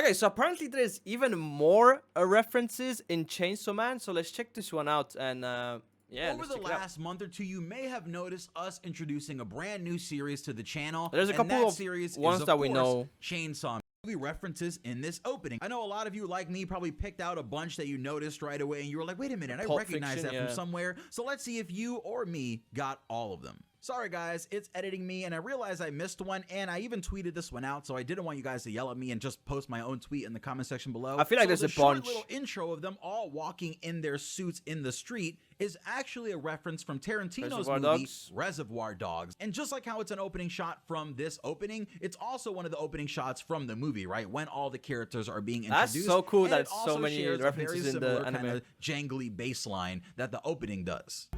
Okay, so apparently there's even more references in Chainsaw Man. So let's check this one out and yeah, Over let's the check it out. last month or two, you may have noticed us introducing a brand new series to the channel. There's a and couple that of series ones is, of that we course, know. Chainsaw movie references in this opening. I know a lot of you, like me, probably picked out a bunch that you noticed right away, and you were like, wait a minute, I Pulp recognize Fiction, that yeah. from somewhere. So let's see if you or me got all of them. Sorry guys, it's editing me and I realized I missed one, and I even tweeted this one out, so I didn't want you guys to yell at me and just post my own tweet in the comment section below. I feel like there's a short bunch. little intro of them all walking in their suits in the street is actually a reference from Tarantino's Reservoir movie Dogs. Reservoir Dogs. And just like how it's an opening shot from this opening, it's also one of the opening shots from the movie, right? When all the characters are being That's introduced. so cool And that it it's so also many shares a very references in the similar anime. kind of jangly bass line that the opening does.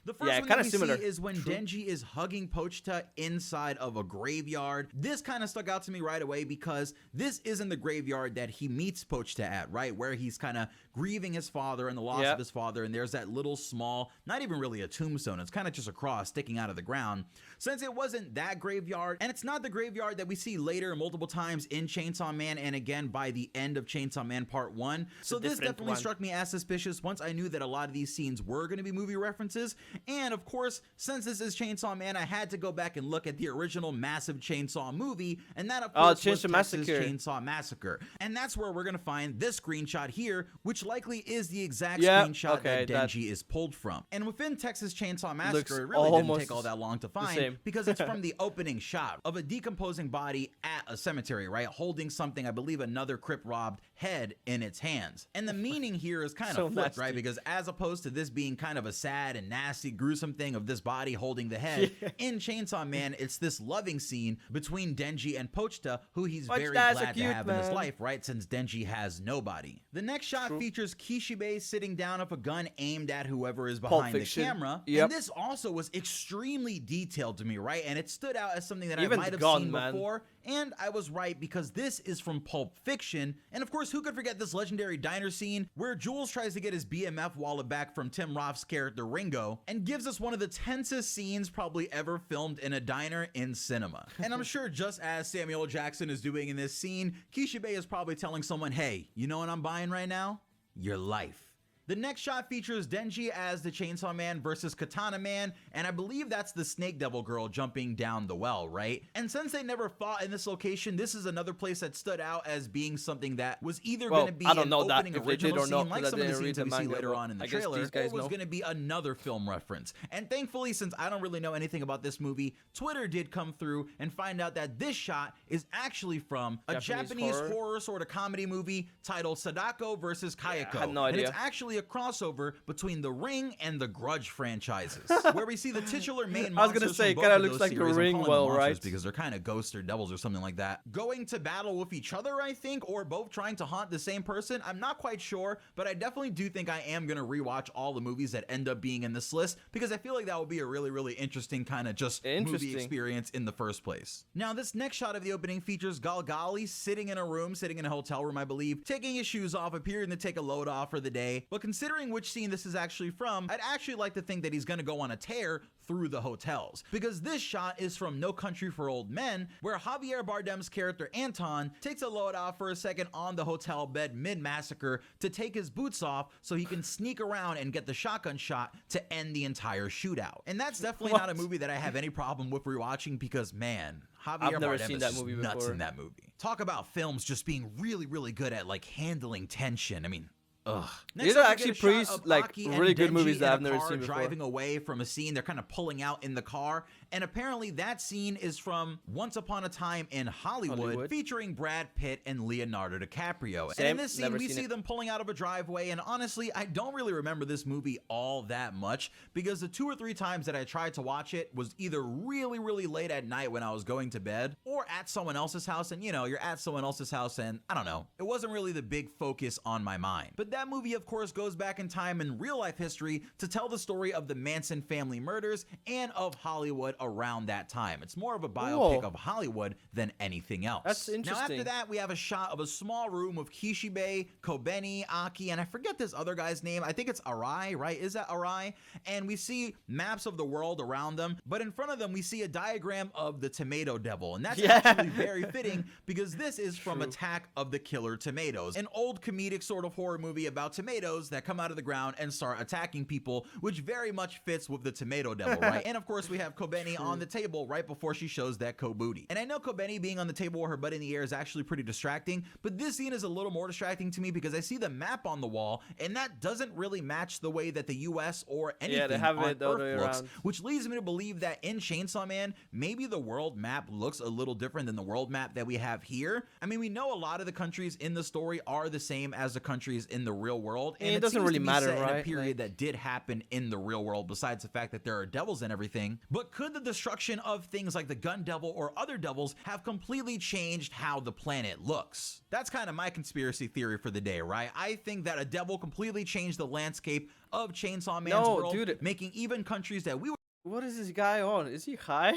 The first Yeah, one kinda that we similar. see is when True. Denji is hugging Pochita inside of a graveyard. This kind of stuck out to me right away because this isn't the graveyard that he meets Pochita at, right? Where he's kind of grieving his father and the loss of his father, and there's that little small, not even really a tombstone, it's kind of just a cross sticking out of the ground. Since it wasn't that graveyard, and it's not the graveyard that we see later multiple times in Chainsaw Man and again by the end of Chainsaw Man Part 1, so this definitely struck me as suspicious once I knew that a lot of these scenes were going to be movie references. And of course, since this is Chainsaw Man, I had to go back and look at the original massive Chainsaw movie, and that of course was Chainsaw Texas Massacre. Chainsaw Massacre. And that's where we're going to find this screenshot here, which likely is the exact Yep, screenshot okay, that Denji is pulled from. And within Texas Chainsaw Looks Massacre, it really didn't almost take all that long to the find same. because it's from the opening shot of a decomposing body at a cemetery, right? Holding something, I believe another crypt robbed head in its hands. And the meaning here is kind So of flipped, right? nasty. Because as opposed to this being kind of a sad and nasty, gruesome thing of this body holding the head, in Chainsaw Man, it's this loving scene between Denji and Pochita, who he's very Pochita's so glad to cute, have in his man. life, right? Since Denji has nobody. The next shot features Kishibe sitting down with a gun aimed at whoever is behind the Fiction. camera. Yep. And this also was extremely detailed to me, right? And it stood out as something that Even I might the have gun, seen man. before. And I was right because this is from Pulp Fiction. And of course, who could forget this legendary diner scene where Jules tries to get his BMF wallet back from Tim Roth's character Ringo and gives us one of the tensest scenes probably ever filmed in a diner in cinema. And I'm sure just as Samuel L. Jackson is doing in this scene, Kishibe is probably telling someone, hey, you know what I'm buying right now? Your life. The next shot features Denji as the Chainsaw Man versus Katana Man, and I believe that's the Snake Devil girl jumping down the well, right? And since they never fought in this location, this is another place that stood out as being something that was either going to be I don't an know that opening if they did original or not, scene, like 'cause I some of the didn't scenes read that we the see manga, later but on in the I guess trailer, these guys or was know. going to be another film reference. And thankfully, since I don't really know anything about this movie, Twitter did come through and find out that this shot is actually from a Japanese horror sort of comedy movie titled Sadako versus Kayako. I had no And idea. it's actually a crossover between The Ring and the Grudge franchises, where we see the titular main I was gonna monsters say, from both kinda of looks those like The series. I'm Ring, calling them well, monsters right? because they're kind of ghosts or devils or something like that, going to battle with each other, I think, or both trying to haunt the same person. I'm not quite sure, but I definitely do think I am gonna rewatch all the movies that end up being in this list because I feel like that would be a really, really interesting kind of just movie experience in the first place. Now, this next shot of the opening features Galgali sitting in a hotel room, I believe, taking his shoes off, appearing to take a load off for the day. But considering which scene this is actually from, I'd actually like to think that he's gonna go on a tear through the hotels, because this shot is from No Country for Old Men, where Javier Bardem's character Anton takes a load off for a second on the hotel bed mid-massacre to take his boots off so he can sneak around and get the shotgun shot to end the entire shootout. And that's definitely not a movie that I have any problem with rewatching because, man, Javier I've never Bardem seen is that just movie nuts before. in that movie. Talk about films just being really, really good at like handling tension. I mean, ugh. These are actually pretty like really good movies that I've never seen before. Driving away from a scene, they're kind of pulling out in the car, and apparently that scene is from Once Upon a Time in Hollywood. Featuring Brad Pitt and Leonardo DiCaprio. And in this scene, we see them pulling out of a driveway, and honestly, I don't really remember this movie all that much because the 2 or 3 times that I tried to watch it was either really, really late at night when I was going to bed, or at someone else's house, and you know, you're at someone else's house, and I don't know, it wasn't really the big focus on my mind. But that movie, of course, goes back in time in real life history to tell the story of the Manson family murders and of Hollywood around that time. It's more of a biopic Whoa. of Hollywood than anything else. That's Now interesting. after that, we have a shot of a small room with Kishibe, Kobeni, Aki, and I forget this other guy's name. I think it's Arai, right? Is that Arai? And we see maps of the world around them, but in front of them we see a diagram of the tomato devil, and that's actually very fitting because this is from Attack of the Killer Tomatoes, an old comedic sort of horror movie about tomatoes that come out of the ground and start attacking people, which very much fits with the tomato devil, right? And of course we have Kobeni on the table right before she shows that booty. And I know Kobeni being on the table with her butt in the air is actually pretty distracting, but this scene is a little more distracting to me because I see the map on the wall and that doesn't really match the way that the US or anything they have on it the other way Earth looks, around. which leads me to believe that in Chainsaw Man, maybe the world map looks a little different than the world map that we have here. I mean, we know a lot of the countries in the story are the same as the countries in the real world, and it doesn't seems really to be matter, set in a right? period that did happen in the real world, besides the fact that there are devils and everything. But could the destruction of things like the gun devil or other devils have completely changed how the planet looks? That's kind of my conspiracy theory for the day, right? I think that a devil completely changed the landscape of Chainsaw Man's world, dude. making even countries that we What is this guy on? Is he high?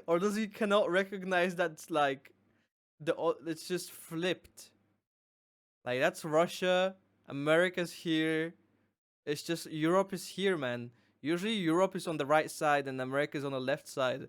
Or does he cannot recognize that's like it's just flipped? Like that's Russia, America's here. It's just Europe is here, man. Usually Europe is on the right side and America is on the left side.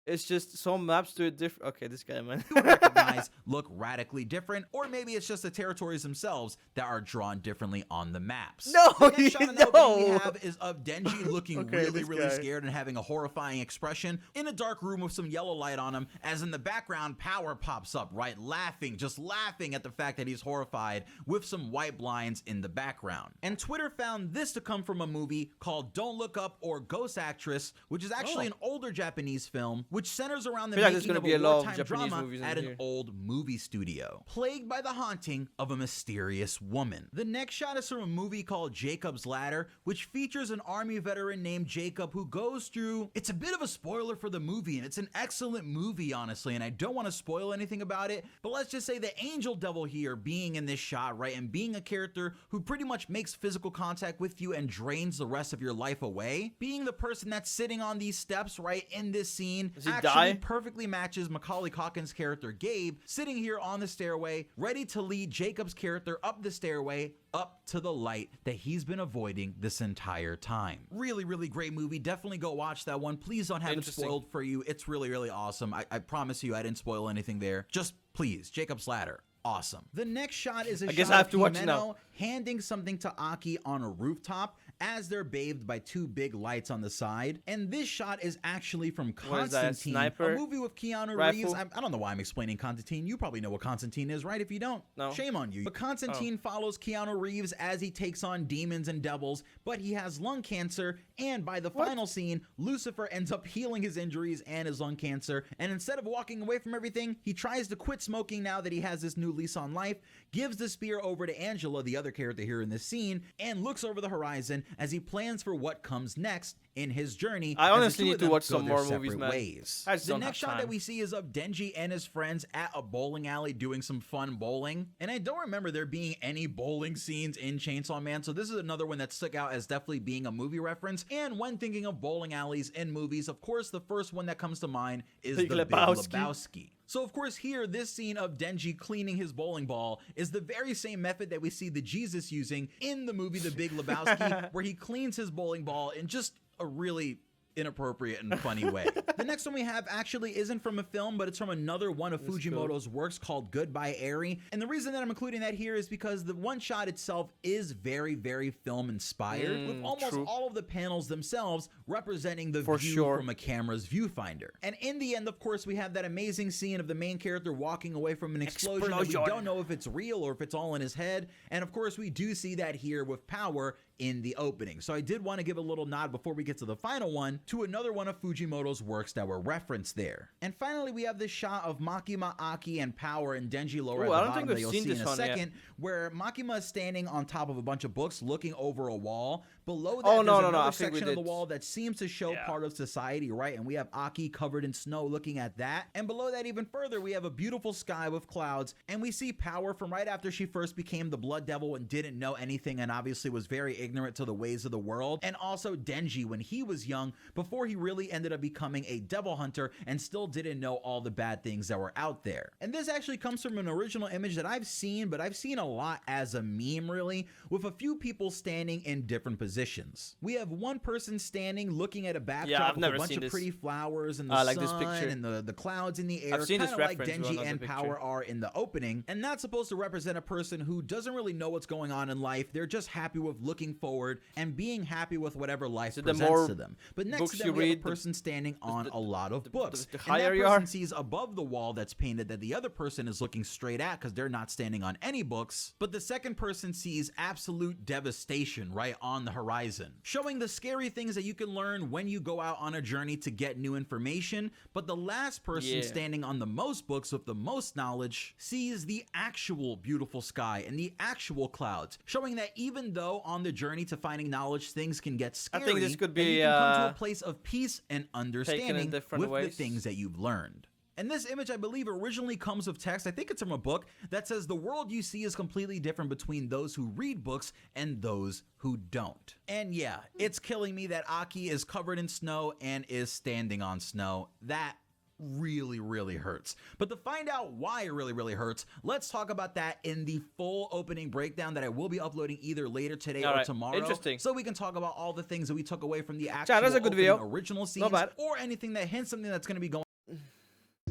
It's just some maps do it different. Okay, this guy, man. would recognize look radically different, or maybe it's just the territories themselves that are drawn differently on the maps. No, The next shot in the opening we no. have is of Denji looking Okay, really, this really guy. scared and having a horrifying expression in a dark room with some yellow light on him, as in the background Power pops up, right? Laughing, just laughing at the fact that he's horrified with some white blinds in the background. And Twitter found this to come from a movie called Don't Look Up or Ghost Actress, which is actually an older Japanese film, which centers around the I feel like there's making gonna of be a a lot of wartime Japanese drama movies in at an here. old movie studio, plagued by the haunting of a mysterious woman. The next shot is from a movie called Jacob's Ladder, which features an army veteran named Jacob who goes through, it's a bit of a spoiler for the movie, and it's an excellent movie, honestly, and I don't want to spoil anything about it, but let's just say the angel devil here being in this shot, right, and being a character who pretty much makes physical contact with you and drains the rest of your life away, being the person that's sitting on these steps, right, in this scene, Does he actually die? perfectly matches Macaulay Culkin's character Gabe sitting here on the stairway, ready to lead Jacob's character up the stairway, up to the light that he's been avoiding this entire time. Really, really great movie. Definitely go watch that one. Please don't have it Interesting. spoiled for you. It's really, really awesome. I promise you I didn't spoil anything there. Just please, Jacob's Ladder. Awesome. The next shot is a I shot guess I have of to watch it Himeno now. handing something to Aki on a rooftop as they're bathed by two big lights on the side. And this shot is actually from What is that, Constantine, sniper a movie with Keanu rifle? Reeves. I don't know why I'm explaining Constantine. You probably know what Constantine is, right? If you don't, No. shame on you. But Constantine follows Keanu Reeves as he takes on demons and devils, but he has lung cancer, and by the final scene, Lucifer ends up healing his injuries and his lung cancer, and instead of walking away from everything, he tries to quit smoking now that he has this new lease on life, gives the spear over to Angela, the other character here in this scene, and looks over the horizon as he plans for what comes next in his journey. I as the honestly two need of to them watch go some their more movies, separate man. ways. I just The don't next have shot that time. we see is of Denji and his friends at a bowling alley doing some fun bowling, and I don't remember there being any bowling scenes in Chainsaw Man, so this is another one that stuck out as definitely being a movie reference. And when thinking of bowling alleys in movies, of course the first one that comes to mind is Big the Big Lebowski. Lebowski. So of course here, this scene of Denji cleaning his bowling ball is the very same method that we see the Jesus using in the movie The Big Lebowski, where he cleans his bowling ball in just a really inappropriate and funny way. The next one we have actually isn't from a film, but it's from another one of Fujimoto's works called Goodbye Eri. And the reason that I'm including that here is because the one shot itself is very, very film inspired, with almost all of the panels themselves representing the view from a camera's viewfinder. And in the end, of course, we have that amazing scene of the main character walking away from an explosion that we don't know if it's real or if it's all in his head. And of course, we do see that here with Power in the opening. So I did want to give a little nod before we get to the final one to another one of Fujimoto's works that were referenced there. And finally, we have this shot of Makima, Aki, and Power and Denji lower at the bottom that you'll see in a second, where Makima is standing on top of a bunch of books looking over a wall. Below that, there's another section of the wall that seems to show part of society, right? And we have Aki covered in snow looking at that. And below that even further, we have a beautiful sky with clouds, and we see Power from right after she first became the Blood Devil and didn't know anything and obviously was very ignorant to the ways of the world, and also Denji when he was young before he really ended up becoming a devil hunter and still didn't know all the bad things that were out there. And this actually comes from an original image that I've seen, but I've seen a lot as a meme really, with a few people standing in different positions. We have one person standing looking at a backdrop with a bunch of pretty flowers and the sun this picture. and the clouds in the air, I've seen kind this of like reference Denji on and the Power picture. are in the opening, and that's supposed to represent a person who doesn't really know what's going on in life. They're just happy with looking forward and being happy with whatever life presents to them. But next to them, we have a person standing on a lot of books. The And higher that you person are, sees above the wall that's painted that the other person is looking straight at because they're not standing on any books. But the second person sees absolute devastation right on the horizon, showing the scary things that you can learn when you go out on a journey to get new information. But the last person standing on the most books with the most knowledge sees the actual beautiful sky and the actual clouds, showing that even though on the journey to finding knowledge things can get scary, I think this could be you can come to a place of peace and understanding with ways. the things that you've learned. And this image, I believe, originally comes with text. I think it's from a book that says the world you see is completely different between those who read books and those who don't. And yeah, it's killing me that Aki is covered in snow and is standing on snow. That really hurts. But to find out why it really hurts, let's talk about that in the full opening breakdown that I will be uploading either later today or tomorrow. Interesting. So we can talk about all the things that we took away from the actual that's a good video. original scenes, or anything that hints something that's going to be going.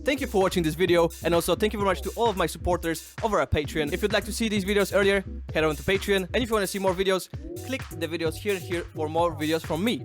Thank you for watching this video, and also thank you very much to all of my supporters over at Patreon. If you'd like to see these videos earlier, head on to Patreon, and if you want to see more videos, click the videos here for more videos from me.